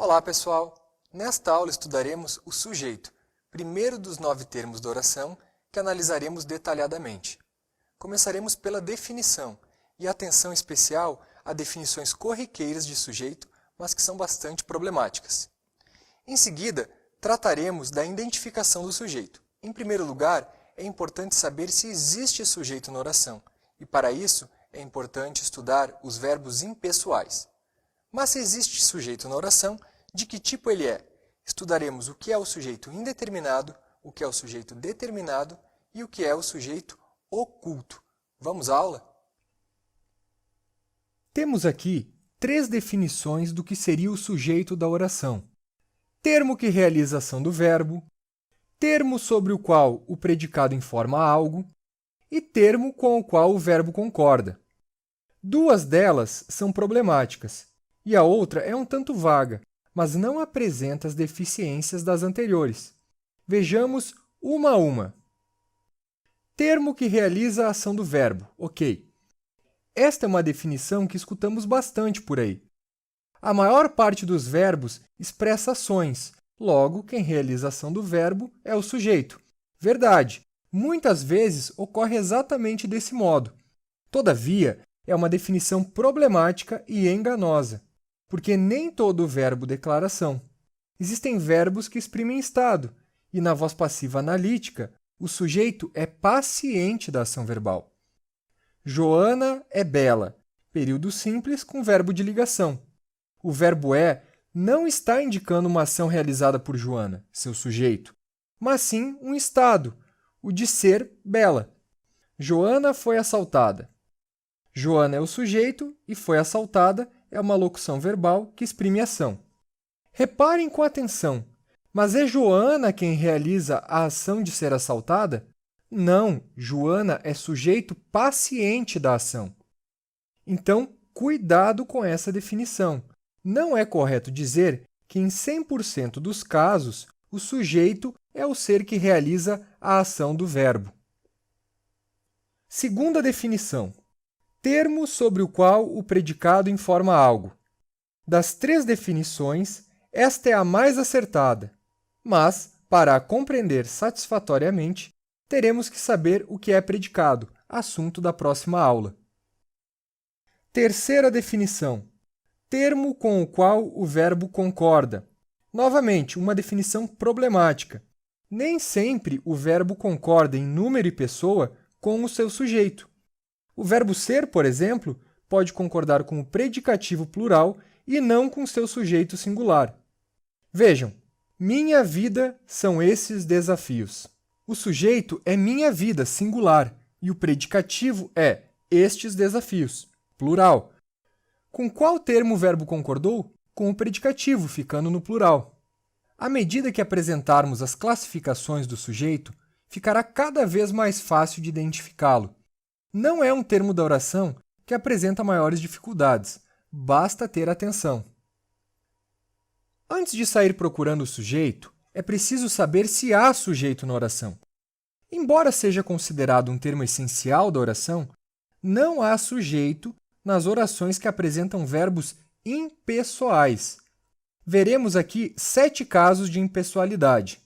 Olá, pessoal! Nesta aula estudaremos o sujeito, primeiro dos 9 termos da oração, que analisaremos detalhadamente. Começaremos pela definição, e atenção especial a definições corriqueiras de sujeito, mas que são bastante problemáticas. Em seguida, trataremos da identificação do sujeito. Em primeiro lugar, é importante saber se existe sujeito na oração, e para isso é importante estudar os verbos impessoais. Mas se existe sujeito na oração, de que tipo ele é? Estudaremos o que é o sujeito indeterminado, o que é o sujeito determinado e o que é o sujeito oculto. Vamos à aula? Temos aqui 3 definições do que seria o sujeito da oração. Termo que realiza a ação do verbo, termo sobre o qual o predicado informa algo e termo com o qual o verbo concorda. 2 delas são problemáticas e a outra é um tanto vaga, mas não apresenta as deficiências das anteriores. Vejamos uma a uma. Termo que realiza a ação do verbo. Ok. Esta é uma definição que escutamos bastante por aí. A maior parte dos verbos expressa ações, logo, quem realiza a ação do verbo é o sujeito. Verdade, muitas vezes ocorre exatamente desse modo. Todavia, é uma definição problemática e enganosa, porque nem todo verbo declara ação. Existem verbos que exprimem estado, e na voz passiva analítica, o sujeito é paciente da ação verbal. Joana é bela, período simples com verbo de ligação. O verbo é não está indicando uma ação realizada por Joana, seu sujeito, mas sim um estado, o de ser bela. Joana foi assaltada. Joana é o sujeito e foi assaltada é uma locução verbal que exprime ação. Reparem com atenção, mas é Joana quem realiza a ação de ser assaltada? Não, Joana é sujeito paciente da ação. Então, cuidado com essa definição. Não é correto dizer que em 100% dos casos, o sujeito é o ser que realiza a ação do verbo. Segunda definição. Termo sobre o qual o predicado informa algo. Das 3 definições, esta é a mais acertada, mas, para a compreender satisfatoriamente, teremos que saber o que é predicado, assunto da próxima aula. Terceira definição. Termo com o qual o verbo concorda. Novamente, uma definição problemática. Nem sempre o verbo concorda em número e pessoa com o seu sujeito. O verbo ser, por exemplo, pode concordar com o predicativo plural e não com seu sujeito singular. Vejam, minha vida são esses desafios. O sujeito é minha vida, singular, e o predicativo é estes desafios, plural. Com qual termo o verbo concordou? Com o predicativo, ficando no plural. À medida que apresentarmos as classificações do sujeito, ficará cada vez mais fácil de identificá-lo. Não é um termo da oração que apresenta maiores dificuldades, basta ter atenção. Antes de sair procurando o sujeito, é preciso saber se há sujeito na oração. Embora seja considerado um termo essencial da oração, não há sujeito nas orações que apresentam verbos impessoais. Veremos aqui 7 casos de impessoalidade.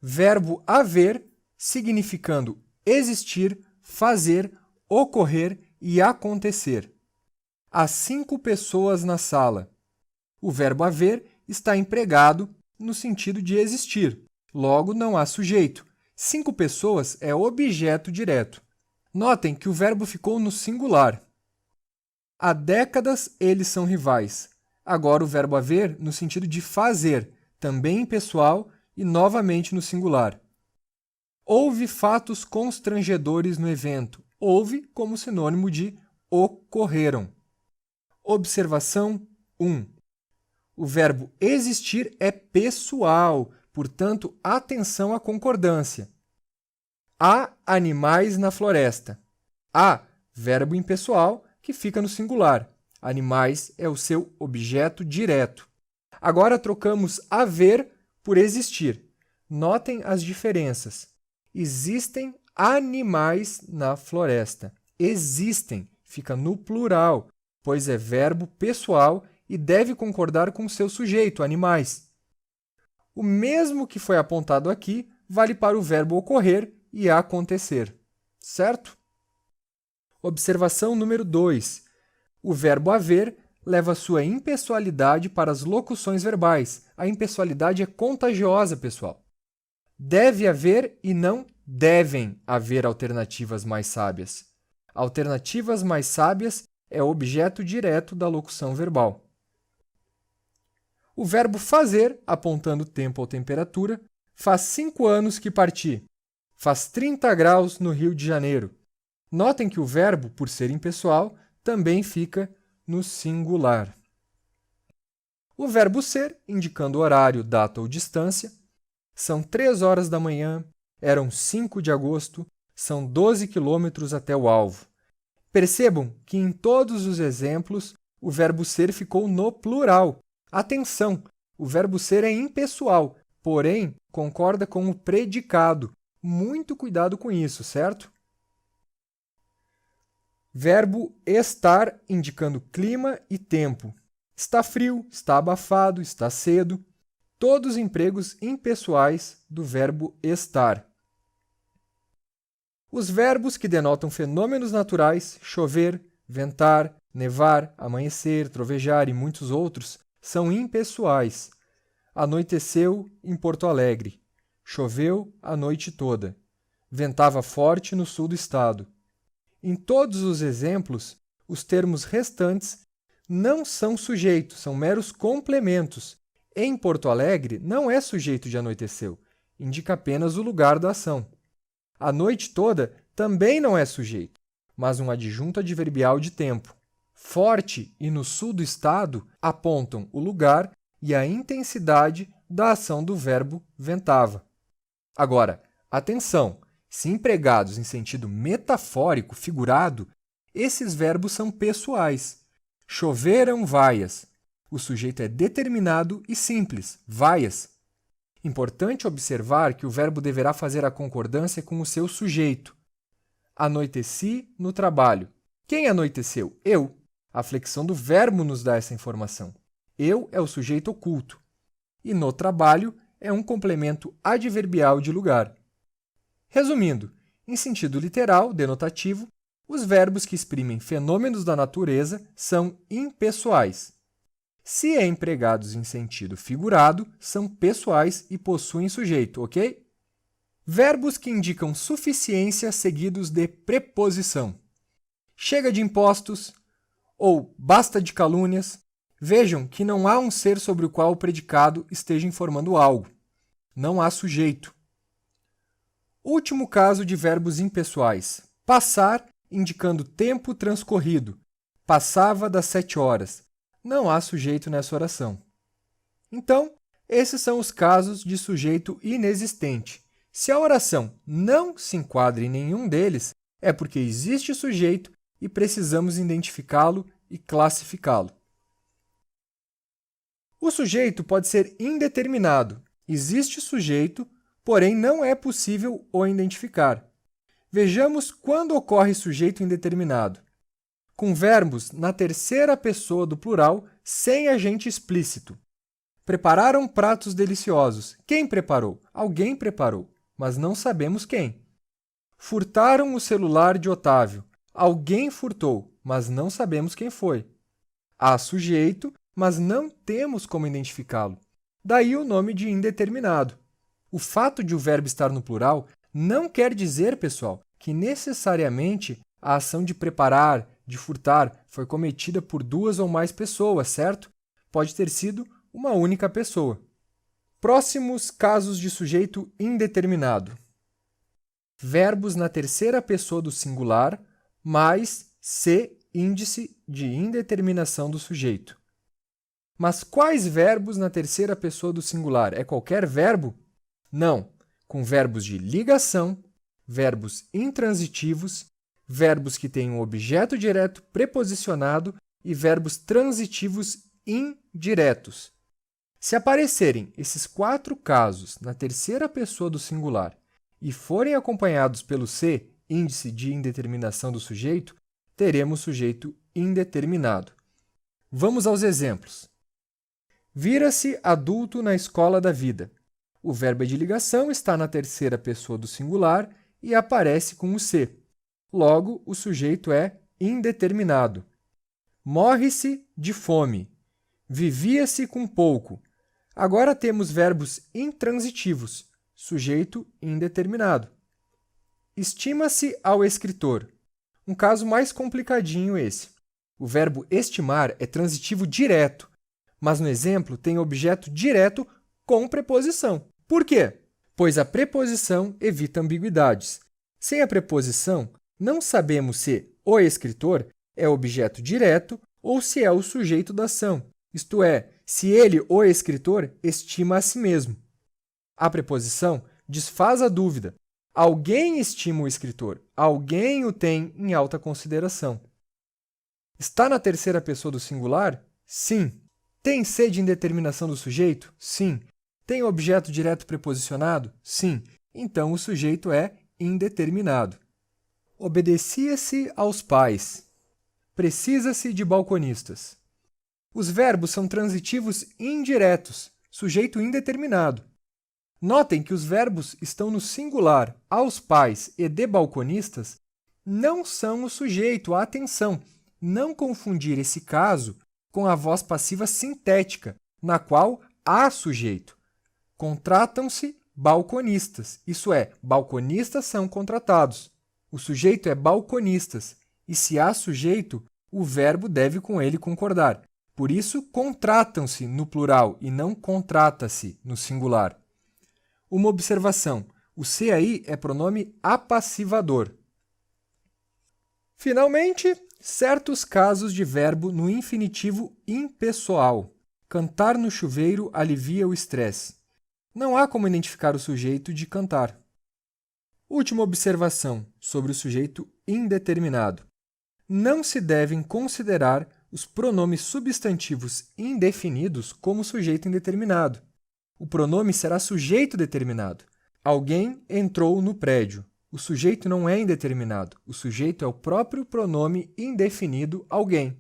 Verbo haver, significando existir, fazer, ocorrer e acontecer. Há 5 pessoas na sala. O verbo haver está empregado no sentido de existir, logo não há sujeito. 5 pessoas é objeto direto. Notem que o verbo ficou no singular. Há décadas eles são rivais. Agora o verbo haver no sentido de fazer, também impessoal e novamente no singular. Houve fatos constrangedores no evento. Houve como sinônimo de ocorreram. Observação 1. O verbo existir é pessoal, portanto, atenção à concordância. Há animais na floresta. Há, verbo impessoal, que fica no singular. Animais é o seu objeto direto. Agora trocamos haver por existir. Notem as diferenças. Existem animais na floresta. Existem fica no plural, pois é verbo pessoal e deve concordar com seu sujeito, animais. O mesmo que foi apontado aqui vale para o verbo ocorrer e acontecer, certo? Observação número 2. O verbo haver leva sua impessoalidade para as locuções verbais. A impessoalidade é contagiosa, pessoal. Deve haver e não devem haver alternativas mais sábias. Alternativas mais sábias é objeto direto da locução verbal. O verbo fazer, apontando tempo ou temperatura, faz 5 anos que parti. Faz 30 graus no Rio de Janeiro. Notem que o verbo, por ser impessoal, também fica no singular. O verbo ser, indicando horário, data ou distância. São 3 horas da manhã, eram 5 de agosto, são 12 quilômetros até o alvo. Percebam que em todos os exemplos o verbo ser ficou no plural. Atenção, o verbo ser é impessoal, porém concorda com o predicado. Muito cuidado com isso, certo? Verbo estar, indicando clima e tempo. Está frio, está abafado, está cedo. Todos empregos impessoais do verbo estar. Os verbos que denotam fenômenos naturais, chover, ventar, nevar, amanhecer, trovejar e muitos outros, são impessoais. Anoiteceu em Porto Alegre. Choveu a noite toda. Ventava forte no sul do estado. Em todos os exemplos, os termos restantes não são sujeitos, são meros complementos. Em Porto Alegre, não é sujeito de anoiteceu, indica apenas o lugar da ação. A noite toda também não é sujeito, mas um adjunto adverbial de tempo. Forte e no sul do estado apontam o lugar e a intensidade da ação do verbo ventava. Agora, atenção! Se empregados em sentido metafórico, figurado, esses verbos são pessoais. Choveram vaias. O sujeito é determinado e simples, vaias. Importante observar que o verbo deverá fazer a concordância com o seu sujeito. Anoiteci no trabalho. Quem anoiteceu? Eu. A flexão do verbo nos dá essa informação. Eu é o sujeito oculto. E no trabalho é um complemento adverbial de lugar. Resumindo, em sentido literal, denotativo, os verbos que exprimem fenômenos da natureza são impessoais. Se empregados em sentido figurado, são pessoais e possuem sujeito, ok? Verbos que indicam suficiência seguidos de preposição. Chega de impostos ou basta de calúnias. Vejam que não há um ser sobre o qual o predicado esteja informando algo. Não há sujeito. Último caso de verbos impessoais. Passar, indicando tempo transcorrido. Passava das 7 horas. Não há sujeito nessa oração. Então, esses são os casos de sujeito inexistente. Se a oração não se enquadra em nenhum deles, é porque existe sujeito e precisamos identificá-lo e classificá-lo. O sujeito pode ser indeterminado. Existe sujeito, porém não é possível o identificar. Vejamos quando ocorre sujeito indeterminado. Com verbos na terceira pessoa do plural, sem agente explícito. Prepararam pratos deliciosos. Quem preparou? Alguém preparou, mas não sabemos quem. Furtaram o celular de Otávio. Alguém furtou, mas não sabemos quem foi. Há sujeito, mas não temos como identificá-lo. Daí o nome de indeterminado. O fato de o verbo estar no plural não quer dizer, pessoal, que necessariamente a ação de preparar, de furtar, foi cometida por 2 ou mais pessoas, certo? Pode ter sido uma única pessoa. Próximos casos de sujeito indeterminado. Verbos na terceira pessoa do singular, mais se índice de indeterminação do sujeito. Mas quais verbos na terceira pessoa do singular? É qualquer verbo? Não. Com verbos de ligação, verbos intransitivos, verbos que têm um objeto direto preposicionado e verbos transitivos indiretos. Se aparecerem esses 4 casos na terceira pessoa do singular e forem acompanhados pelo se, índice de indeterminação do sujeito, teremos sujeito indeterminado. Vamos aos exemplos. Vira-se adulto na escola da vida. O verbo é de ligação está na terceira pessoa do singular e aparece com o se. Logo, o sujeito é indeterminado. Morre-se de fome. Vivia-se com pouco. Agora temos verbos intransitivos, sujeito indeterminado. Estima-se ao escritor. Um caso mais complicadinho esse. O verbo estimar é transitivo direto, mas no exemplo tem objeto direto com preposição. Por quê? Pois a preposição evita ambiguidades. Sem a preposição, não sabemos se o escritor é objeto direto ou se é o sujeito da ação, isto é, se ele, o escritor, estima a si mesmo. A preposição desfaz a dúvida. Alguém estima o escritor, alguém o tem em alta consideração. Está na terceira pessoa do singular? Sim. Tem se de indeterminação do sujeito? Sim. Tem objeto direto preposicionado? Sim. Então, o sujeito é indeterminado. Obedecia-se aos pais. Precisa-se de balconistas. Os verbos são transitivos indiretos, sujeito indeterminado. Notem que os verbos estão no singular, aos pais e de balconistas, não são o sujeito. Atenção, não confundir esse caso com a voz passiva sintética, na qual há sujeito. Contratam-se balconistas, isso é, balconistas são contratados. O sujeito é balconistas, e se há sujeito, o verbo deve com ele concordar. Por isso, contratam-se no plural e não contrata-se no singular. Uma observação: o se aí é pronome apassivador. Finalmente, certos casos de verbo no infinitivo impessoal. Cantar no chuveiro alivia o estresse. Não há como identificar o sujeito de cantar. Última observação sobre o sujeito indeterminado. Não se devem considerar os pronomes substantivos indefinidos como sujeito indeterminado. O pronome será sujeito determinado. Alguém entrou no prédio. O sujeito não é indeterminado. O sujeito é o próprio pronome indefinido alguém.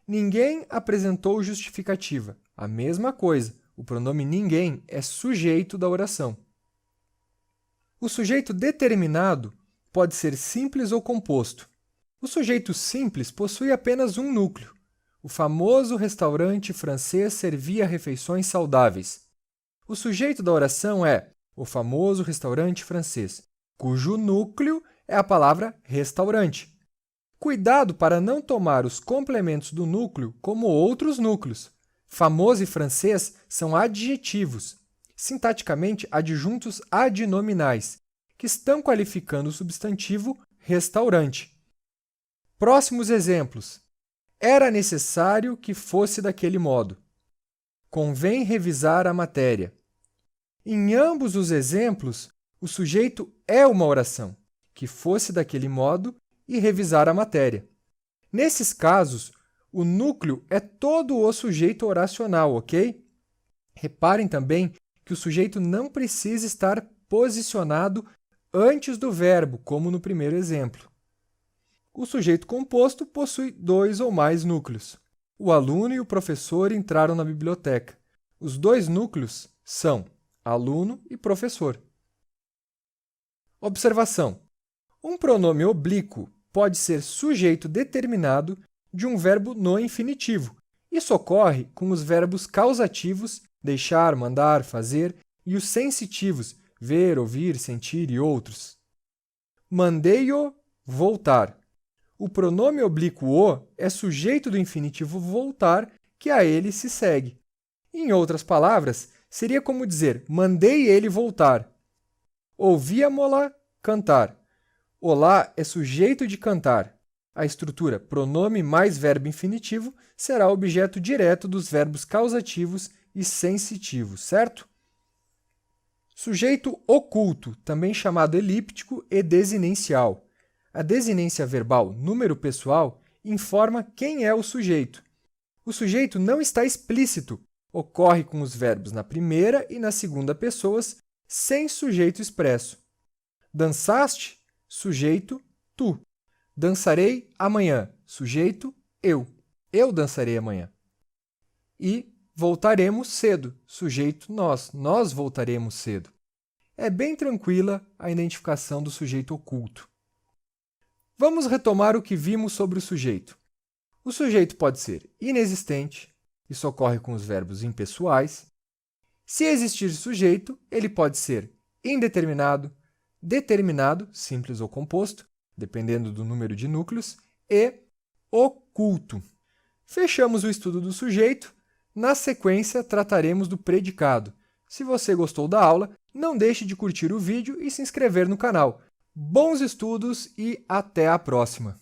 Ninguém apresentou justificativa. A mesma coisa. O pronome ninguém é sujeito da oração. O sujeito determinado pode ser simples ou composto. O sujeito simples possui apenas um núcleo. O famoso restaurante francês servia refeições saudáveis. O sujeito da oração é o famoso restaurante francês, cujo núcleo é a palavra restaurante. Cuidado para não tomar os complementos do núcleo como outros núcleos. Famoso e francês são adjetivos, sintaticamente adjuntos adnominais, que estão qualificando o substantivo restaurante. Próximos exemplos. Era necessário que fosse daquele modo. Convém revisar a matéria. Em ambos os exemplos, o sujeito é uma oração, que fosse daquele modo e revisar a matéria. Nesses casos, o núcleo é todo o sujeito oracional, ok? Reparem também que o sujeito não precisa estar posicionado antes do verbo, como no primeiro exemplo. O sujeito composto possui dois ou mais núcleos. O aluno e o professor entraram na biblioteca. Os dois núcleos são aluno e professor. Observação: um pronome oblíquo pode ser sujeito determinado de um verbo no infinitivo. Isso ocorre com os verbos causativos, deixar, mandar, fazer, e os sensitivos, ver, ouvir, sentir e outros. Mandei-o voltar. O pronome oblíquo o é sujeito do infinitivo voltar, que a ele se segue. Em outras palavras, seria como dizer, mandei ele voltar. Ouvia-mo-la cantar. Olá é sujeito de cantar. A estrutura pronome mais verbo infinitivo será objeto direto dos verbos causativos e sensitivos, certo? Sujeito oculto, também chamado elíptico e desinencial. A desinência verbal número pessoal informa quem é o sujeito. O sujeito não está explícito, ocorre com os verbos na primeira e na segunda pessoas, sem sujeito expresso. Dançaste? Sujeito, tu. Dançarei amanhã. Sujeito, eu. eu dançarei amanhã. E voltaremos cedo, sujeito nós voltaremos cedo. É bem tranquila a identificação do sujeito oculto. Vamos retomar o que vimos sobre o sujeito. O sujeito pode ser inexistente, isso ocorre com os verbos impessoais. Se existir sujeito, ele pode ser indeterminado, determinado, simples ou composto, dependendo do número de núcleos, e oculto. Fechamos o estudo do sujeito. Na sequência, trataremos do predicado. Se você gostou da aula, não deixe de curtir o vídeo e se inscrever no canal. Bons estudos e até a próxima!